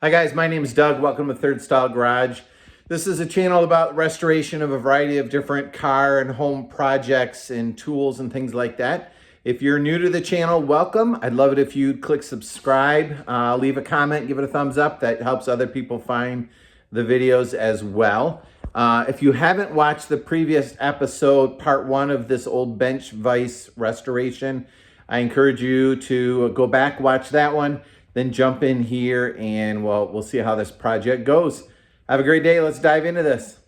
Hi guys, my name is Doug. Welcome to Third Style Garage. This is a channel about restoration of a variety of different car and home projects and tools and things like that. If you're new to the channel, welcome. I'd love it if you'd click subscribe, leave a comment, give it a thumbs up. That helps other people find the videos as well. If you haven't watched the previous episode, part 1 of this old bench vise restoration, I encourage you to go back, watch that one, then jump in here and we'll see how this project goes. Have a great day. Let's dive into this.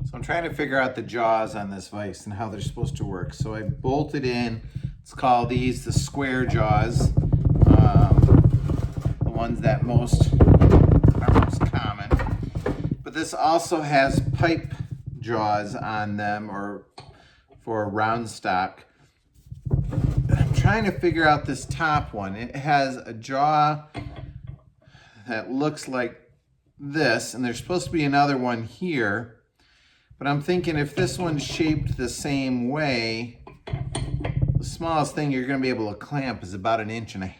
So I'm trying to figure out the jaws on this vise and how they're supposed to work. So I bolted in, let's call these the square jaws, the ones that are most common. But this also has pipe jaws on them, or for a round stock. I'm trying to figure out this top one. It has a jaw that looks like this, and there's supposed to be another one here. But I'm thinking if this one's shaped the same way, the smallest thing you're going to be able to clamp is about 1.5 inches.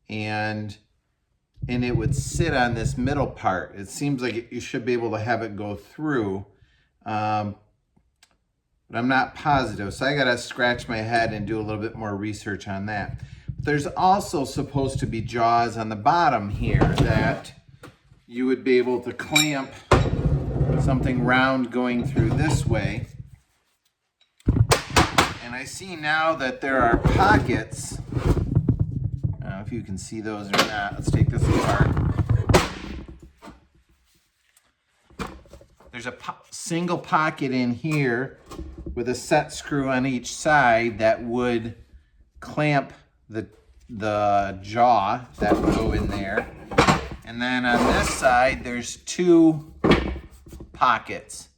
And it would sit on this middle part. It seems like you should be able to have it go through. But I'm not positive. So I got to scratch my head and do a little bit more research on that. But there's also supposed to be jaws on the bottom here that you would be able to clamp something round going through this way. And I see now that there are pockets. I don't know if you can see those or not. Let's take this apart. There's a single pocket in here with a set screw on each side that would clamp the jaw that would go in there. And then on this side, there's 2 pockets.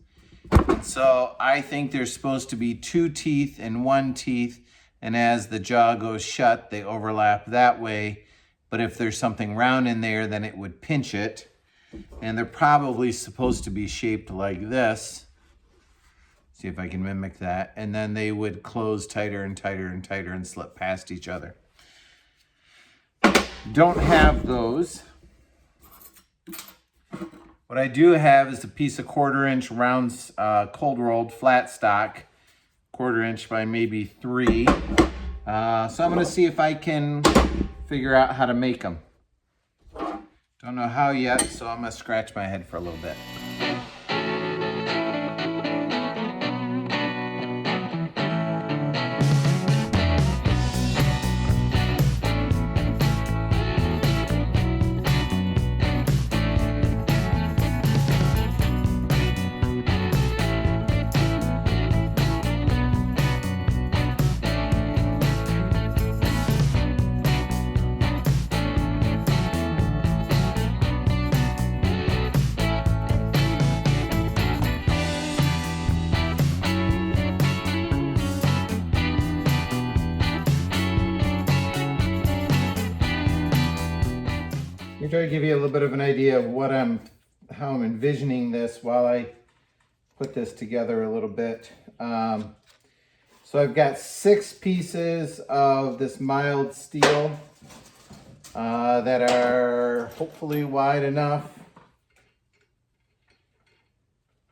And so I think there's supposed to be 2 teeth and 1 teeth, and as the jaw goes shut, they overlap that way. But if there's something round in there, then it would pinch it. And they're probably supposed to be shaped like this. See if I can mimic that. And then they would close tighter and tighter and tighter and slip past each other. Don't have those. What I do have is a piece of 1/4 inch round cold rolled flat stock, 1/4 inch by maybe 3. So I'm going to see if I can figure out how to make them. Don't know how yet, so I'm going to scratch my head for a little bit. Let me try to give you a little bit of an idea of how I'm envisioning this while I put this together a little bit. So I've got 6 pieces of this mild steel that are hopefully wide enough,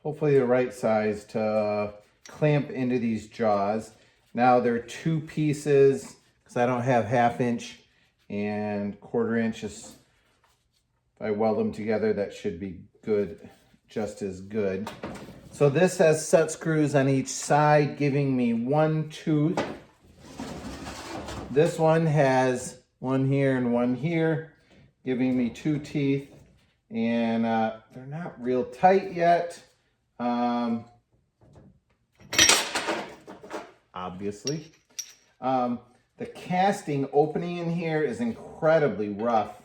hopefully the right size to clamp into these jaws. Now there are 2 pieces because I don't have 1/2 inch and 1/4 inches. If I weld them together, that should be good, just as good. So this has set screws on each side, giving me 1 tooth. This one has 1 here and 1 here, giving me 2 teeth. And they're not real tight yet, obviously. The casting opening in here is incredibly rough.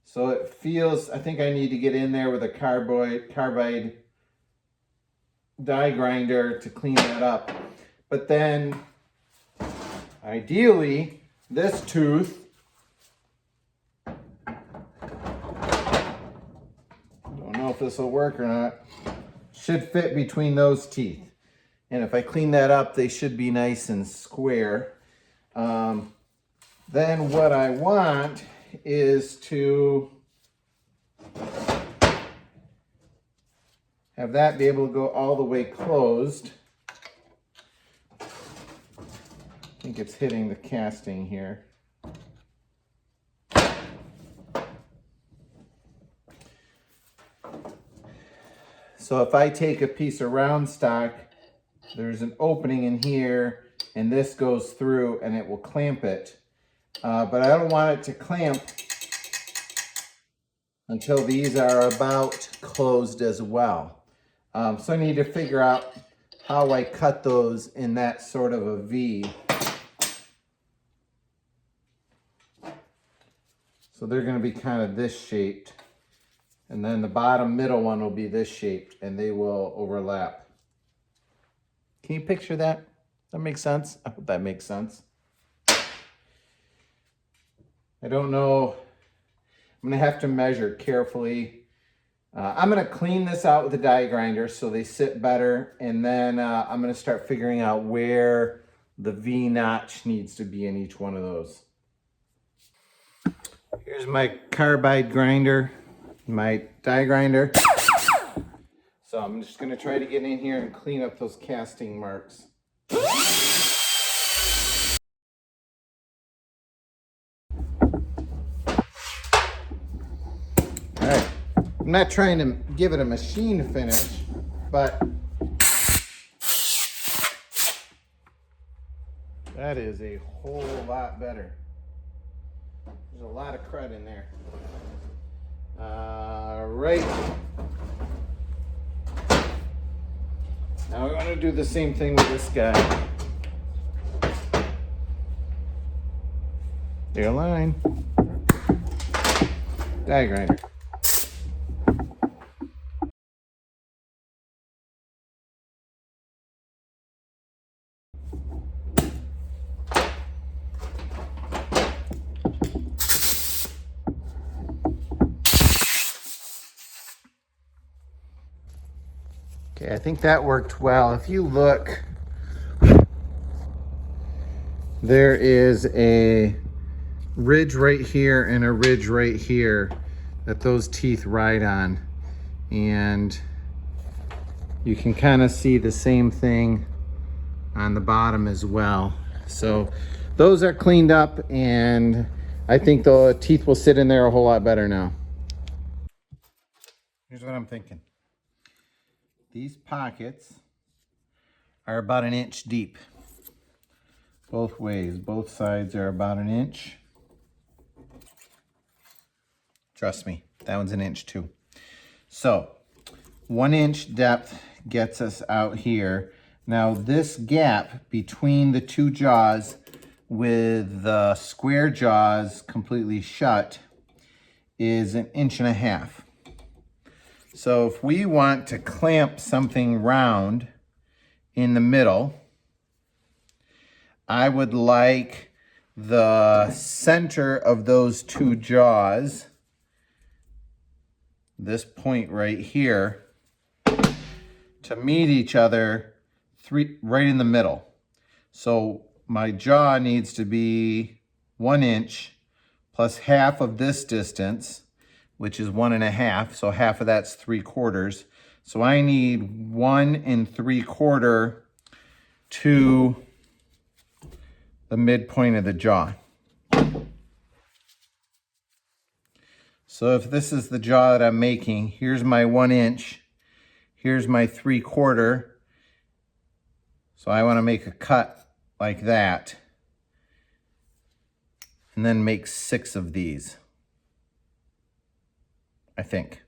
So it feels, I think I need to get in there with a carbide die grinder to clean that up. But then, ideally, this tooth if this will work or not. Should fit between those teeth. And if I clean that up, they should be nice and square. Then what I want is to have that be able to go all the way closed. I think it's hitting the casting here. So if I take a piece of round stock, there's an opening in here, and this goes through and it will clamp it. But I don't want it to clamp until these are about closed as well. So I need to figure out how I cut those in that sort of a V. So they're going to be kind of this shaped. And then the bottom middle one will be this shaped, and they will overlap. Can you picture that? Does that make sense? I hope that makes sense. I don't know. I'm going to have to measure carefully. I'm going to clean this out with a die grinder so they sit better. And then I'm going to start figuring out where the V notch needs to be in each one of those. Here's my carbide grinder, my die grinder. So I'm just going to try to get in here and clean up those casting marks. All right, I'm not trying to give it a machine finish, but that is a whole lot better. There's a lot of crud in there. Right. Now we want to do the same thing with this guy. Clear line. Die grinder. Okay, I think that worked well. If you look, there is a ridge right here and a ridge right here that those teeth ride on. And you can kind of see the same thing on the bottom as well. So those are cleaned up, and I think the teeth will sit in there a whole lot better now. Here's what I'm thinking. These pockets are about 1 inch deep. Both ways, both sides are about 1 inch. Trust me, that one's 1 inch too. So 1 inch depth gets us out here. Now this gap between the two jaws with the square jaws completely shut is 1.5 inches. So if we want to clamp something round in the middle, I would like the center of those two jaws, this point right here, to meet each other right in the middle. So my jaw needs to be 1 inch plus half of this distance, which is 1.5. So half of that's 3/4. So I need 1 3/4 to the midpoint of the jaw. So if this is the jaw that I'm making, here's my 1 inch, here's my 3/4. So I want to make a cut like that, and then make 6 of these, I think.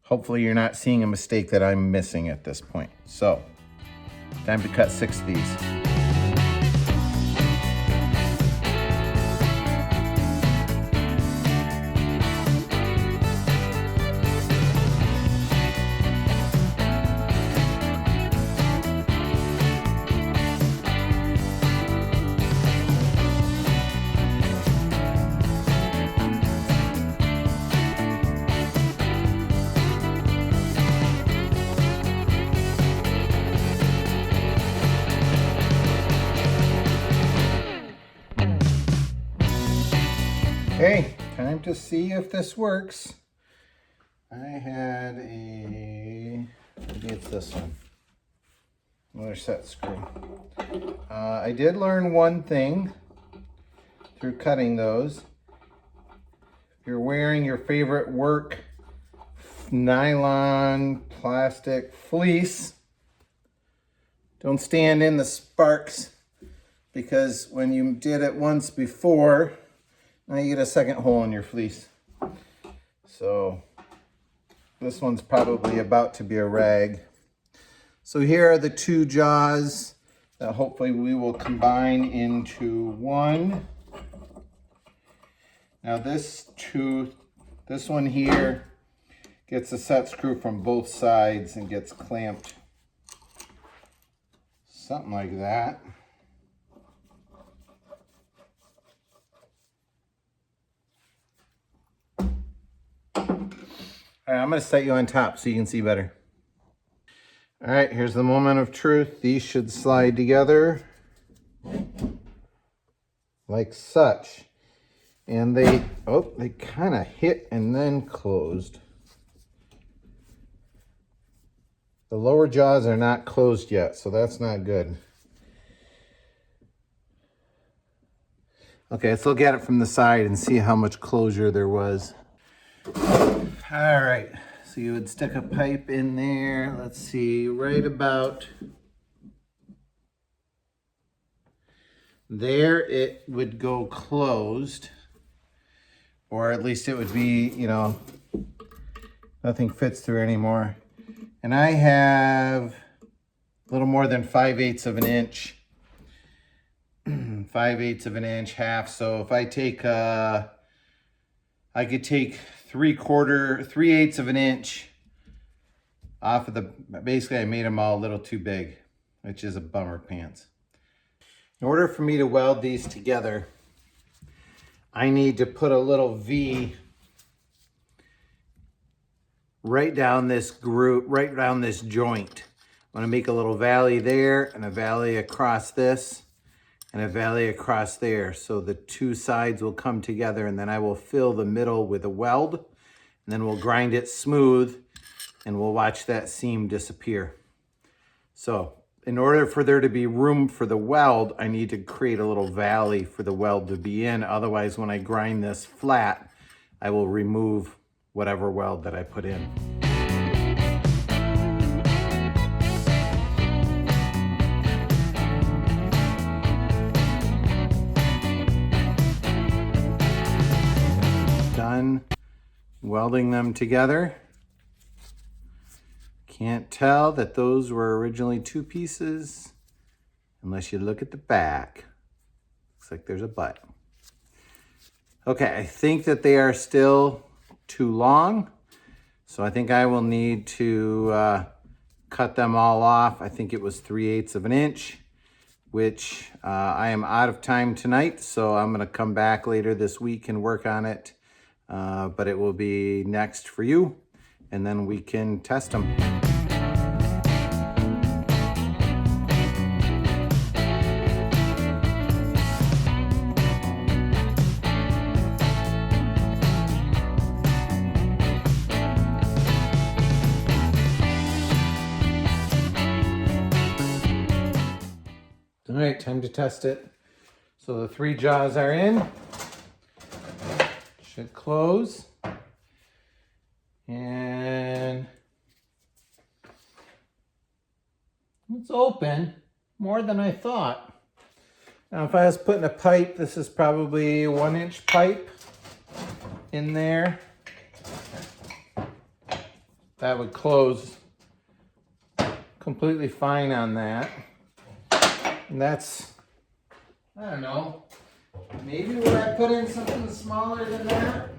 Hopefully you're not seeing a mistake that I'm missing at this point. So, time to cut 6 of these. Okay, time to see if this works. I had maybe it's this one. Another set screw. I did learn one thing through cutting those. If you're wearing your favorite work nylon plastic fleece, don't stand in the sparks, because when you did it once before, now you get a second hole in your fleece. So this one's probably about to be a rag. So here are the two jaws that hopefully we will combine into one. Now this one here gets a set screw from both sides and gets clamped. Something like that. All right, I'm gonna set you on top so you can see better. All right, here's the moment of truth. These should slide together like such. And they kind of hit and then closed. The lower jaws are not closed yet, so that's not good. Okay, let's look at it from the side and see how much closure there was. All right, so you would stick a pipe in there. Let's see, right about there it would go closed, or at least it would be, you know, nothing fits through anymore. And I have a little more than 5/8 of an inch, 5/8 of an inch, half. So if I take, I could take 3/8 of an inch off of the, basically I made them all a little too big, which is a bummer pants. In order for me to weld these together, I need to put a little V right down this groove, right down this joint. I'm gonna make a little valley there and a valley across this and a valley across there. So the two sides will come together, and then I will fill the middle with a weld, and then we'll grind it smooth and we'll watch that seam disappear. So in order for there to be room for the weld, I need to create a little valley for the weld to be in. Otherwise, when I grind this flat, I will remove whatever weld that I put in. Done welding them together. Can't tell that those were originally two pieces unless you look at the back. Looks like there's a butt. Okay, I think that they are still too long, so I think I will need to cut them all off. I think it was 3/8 of an inch, which I am out of time tonight, so I'm gonna come back later this week and work on it, but it will be next for you, and then we can test them. All right, time to test it. So the 3 jaws are in. Should close. And it's open more than I thought. Now, if I was putting a pipe, this is probably a 1-inch pipe in there. That would close completely fine on that. And that's, I don't know, maybe would I put in something smaller than that?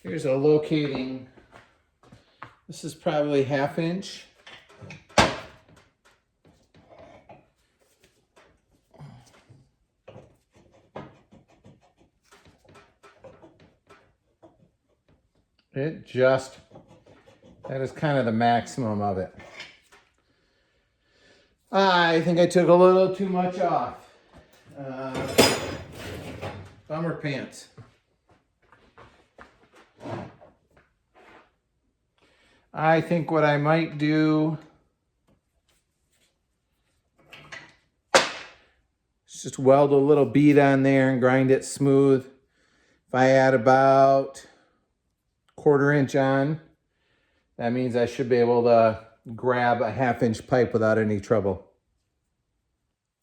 Here's a locating, this is probably 1/2 inch. It just, that is kind of the maximum of it. I think I took a little too much off. Bummer pants. I think what I might do is just weld a little bead on there and grind it smooth. If I add about 1/4 inch on, that means I should be able to grab a 1/2 inch pipe without any trouble.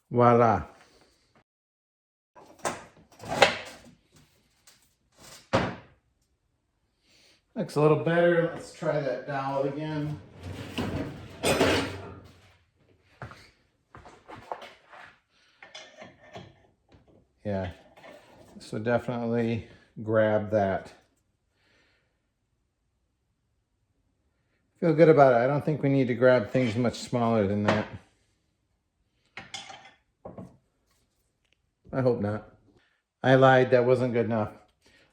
Voila. Looks a little better. Let's try that dowel again. Yeah, so definitely grab that. Feel good about it. I don't think we need to grab things much smaller than that. I hope not. I lied, that wasn't good enough.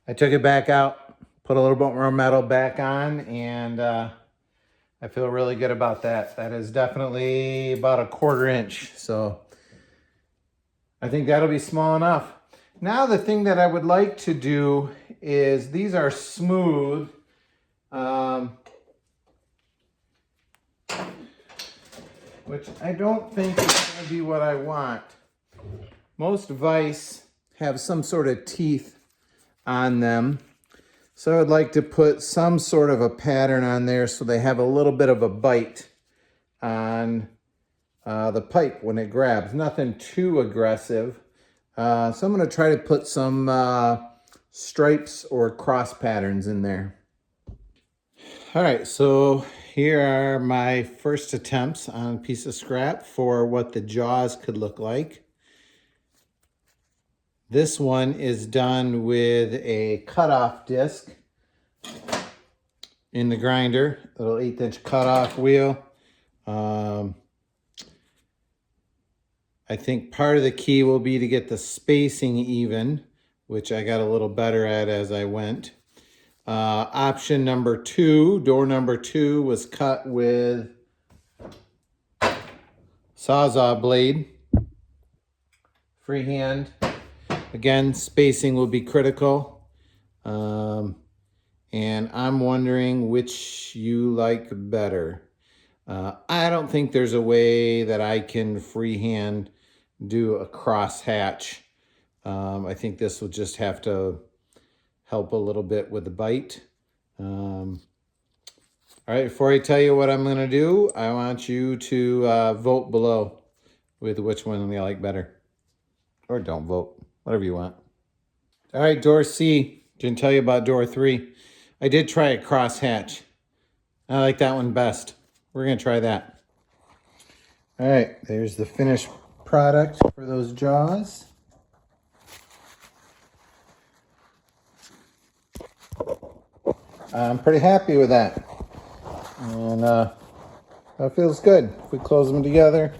I took it back out, put a little bit more metal back on, and I feel really good about that. That is definitely about a 1/4 inch, so I think that'll be small enough. Now the thing that I would like to do is, these are smooth, which I don't think is going to be what I want. Most vise have some sort of teeth on them. So I would like to put some sort of a pattern on there so they have a little bit of a bite on the pipe when it grabs. Nothing too aggressive. So I'm going to try to put some stripes or cross patterns in there. All right, so here are my first attempts on a piece of scrap for what the jaws could look like. This one is done with a cutoff disc in the grinder, a little 1/8 inch cutoff wheel. I think part of the key will be to get the spacing even, which I got a little better at as I went. Option number 2, door number 2, was cut with Sawzall blade, freehand. Again, spacing will be critical. And I'm wondering which you like better. I don't think there's a way that I can freehand do a cross hatch. I think this will just have to help a little bit with the bite. All right, before I tell you what I'm gonna do, I want you to vote below with which one you like better. Or don't vote, whatever you want. All right, door C. Didn't tell you about door 3. I did try a cross hatch. I like that one best. We're gonna try that. All right, there's the finished product for those jaws. I'm pretty happy with that. And that feels good. If we close them together.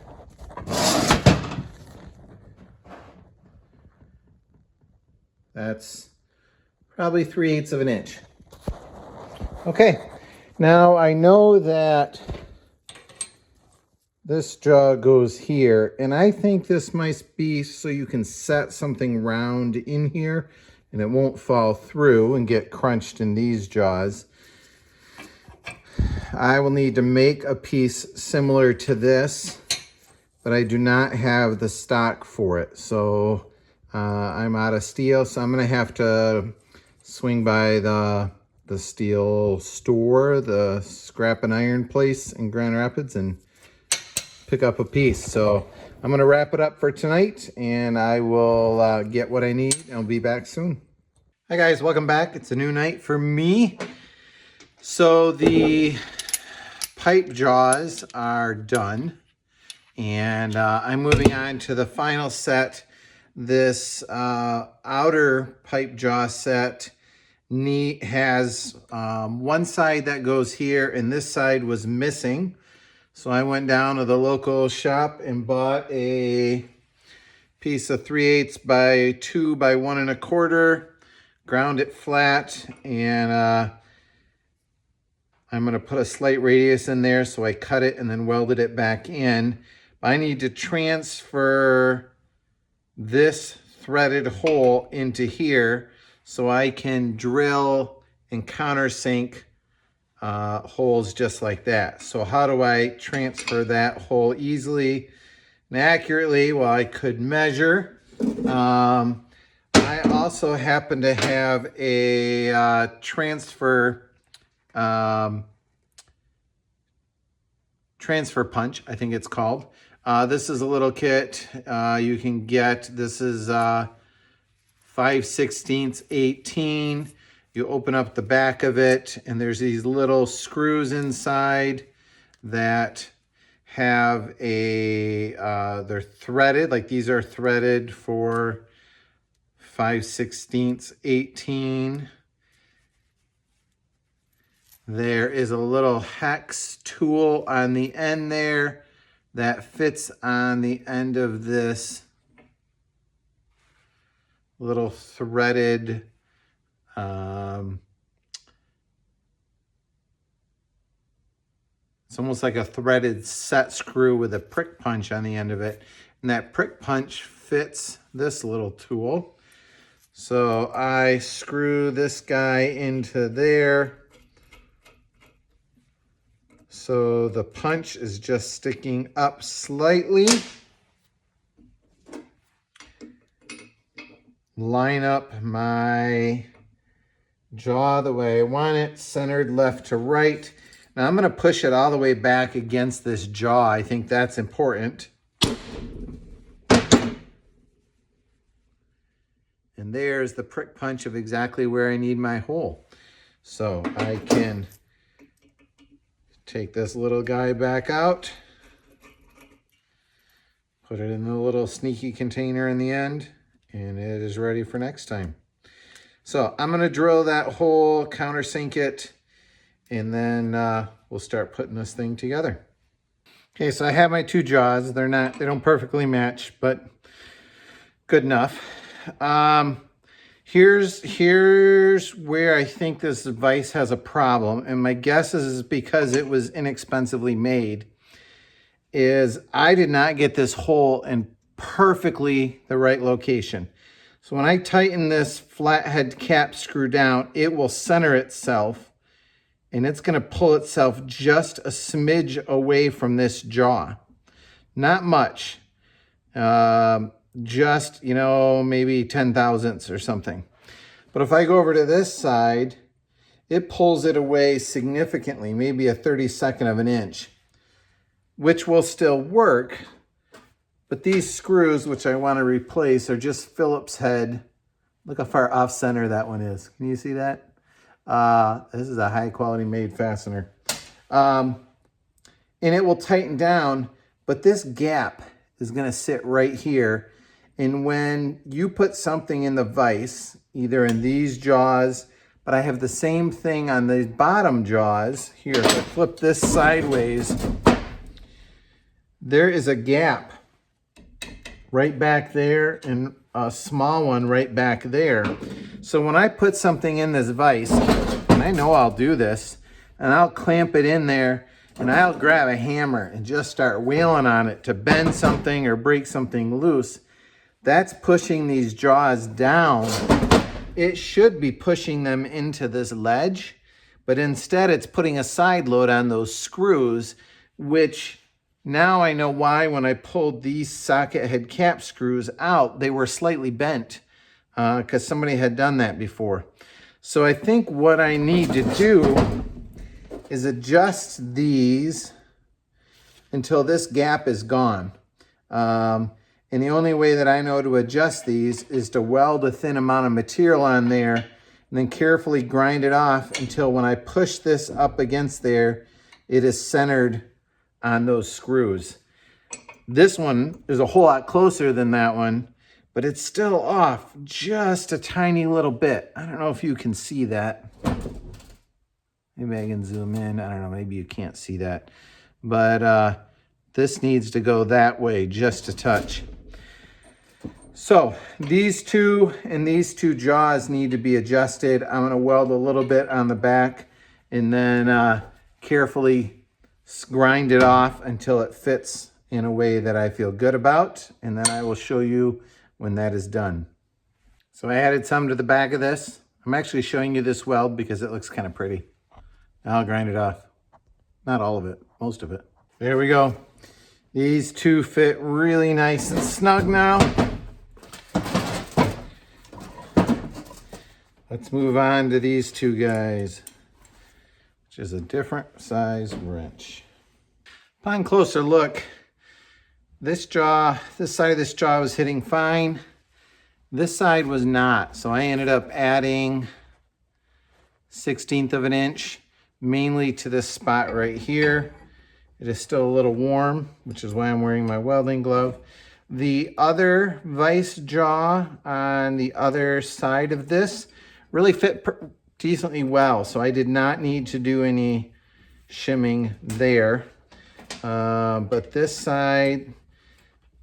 That's probably 3/8 of an inch. Okay, now I know that this jaw goes here, and I think this might be so you can set something round in here and it won't fall through and get crunched in these jaws. I will need to make a piece similar to this, but I do not have the stock for it. So I'm out of steel, so I'm gonna have to swing by the steel store, the scrap and iron place in Grand Rapids, and pick up a piece. So I'm gonna wrap it up for tonight, and I will get what I need, and I'll be back soon. Hi guys, welcome back. It's a new night for me. So the pipe jaws are done, and I'm moving on to the final set. This outer pipe jaw set has one side that goes here, and this side was missing. So I went down to the local shop and bought a piece of 3/8 by 2 by 1 1/4, ground it flat, and I'm going to put a slight radius in there, so I cut it and then welded it back in. I need to transfer this threaded hole into here so I can drill and countersink holes just like that. So how do I transfer that hole easily and accurately? Well, I could measure. I also happen to have a transfer punch, I think it's called. This is a little kit you can get. This is 5/16 18. You open up the back of it, and there's these little screws inside that have a, they're threaded, like these are threaded for 5/16 18. There is a little hex tool on the end there that fits on the end of this little threaded it's almost like a threaded set screw with a prick punch on the end of it. And that prick punch fits this little tool. So I screw this guy into there. So the punch is just sticking up slightly. Line up my jaw the way I want it, centered left to right. Now I'm going to push it all the way back against this jaw. I think that's important. And there's the prick punch of exactly where I need my hole. So I can take this little guy back out, put it in the little sneaky container in the end, and it is ready for next time. So I'm going to drill that hole, countersink it, and then we'll start putting this thing together. Okay, so I have my two jaws. They don't perfectly match, but good enough. Here's where I think this vise has a problem, and my guess is because it was inexpensively made, is I did not get this hole in perfectly the right location. So when I tighten this flathead cap screw down, it will center itself, and it's going to pull itself just a smidge away from this jaw. Not much. Just, you know, maybe 10 thousandths or something. But if I go over to this side, it pulls it away significantly, maybe a 32nd of an inch, which will still work. But these screws, which I want to replace, are just Phillips head. Look how far off center that one is. Can you see that? This is a high quality made fastener. And it will tighten down, but this gap is going to sit right here. And when you put something in the vise, either in these jaws, but I have the same thing on the bottom jaws. Here, if I flip this sideways, there is a gap right back there and a small one right back there. So when I put something in this vise, and I know I'll do this, and I'll clamp it in there, and I'll grab a hammer and just start wailing on it to bend something or break something loose, that's pushing these jaws down. It should be pushing them into this ledge, but instead it's putting a side load on those screws, which now I know why when I pulled these socket head cap screws out, they were slightly bent because somebody had done that before. So I think what I need to do is adjust these until this gap is gone. And the only way that I know to adjust these is to weld a thin amount of material on there and then carefully grind it off until when I push this up against there, it is centered on those screws. This one is a whole lot closer than that one, but it's still off just a tiny little bit. I don't know if you can see that. Maybe I can zoom in. I don't know, maybe you can't see that. But this needs to go that way just a touch. So these two and these two jaws need to be adjusted. I'm going to weld a little bit on the back and then carefully grind it off until it fits in a way that I feel good about. And then I will show you when that is done. So I added some to the back of this. I'm actually showing you this weld because it looks kind of pretty. Now I'll grind it off. Not all of it, most of it. There we go. These two fit really nice and snug now. Let's move on to these two guys, which is a different size wrench. Upon closer look, this side of this jaw was hitting fine. This side was not, so I ended up adding 1/16 of an inch, mainly to this spot right here. It is still a little warm, which is why I'm wearing my welding glove. The other vise jaw on the other side of this really fit decently well, so I did not need to do any shimming there. But this side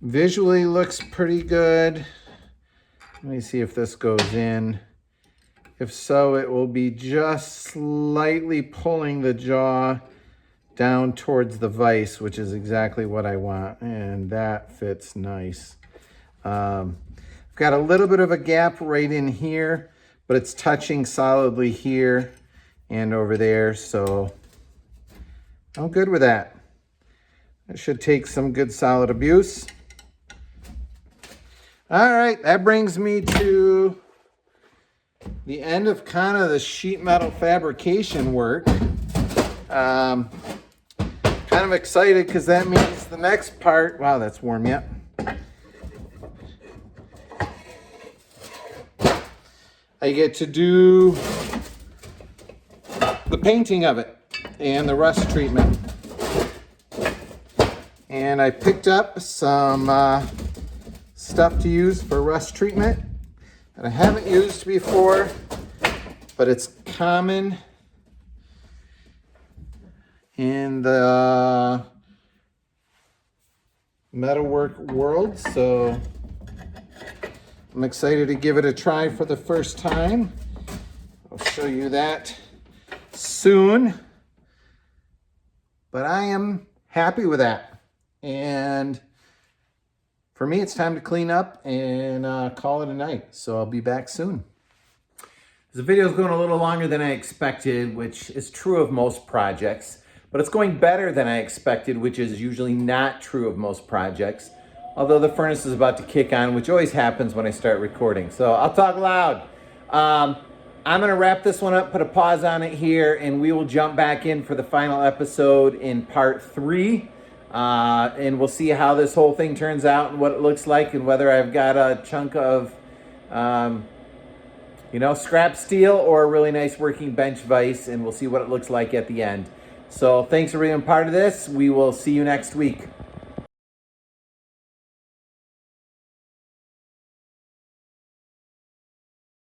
visually looks pretty good. Let me see if this goes in. If so, it will be just slightly pulling the jaw down towards the vise, which is exactly what I want, and that fits nice. I've got a little bit of a gap right in here, but it's touching solidly here and over there, so I'm good with that. It should take some good solid abuse. All right, that brings me to the end of kind of the sheet metal fabrication work. Kind of excited because that means the next part, wow, that's warm yet. I get to do the painting of it and the rust treatment. And I picked up some stuff to use for rust treatment that I haven't used before, but it's common in the metalwork world, so I'm excited to give it a try for the first time. I'll show you that soon, but I am happy with that. And for me, it's time to clean up and call it a night. So I'll be back soon. The video is going a little longer than I expected, which is true of most projects, but it's going better than I expected, which is usually not true of most projects. Although the furnace is about to kick on, which always happens when I start recording. So I'll talk loud. I'm gonna wrap this one up, put a pause on it here, and we will jump back in for the final episode in part 3. And we'll see how this whole thing turns out and what it looks like and whether I've got a chunk of, scrap steel or a really nice working bench vise, and we'll see what it looks like at the end. So thanks for being a part of this. We will see you next week.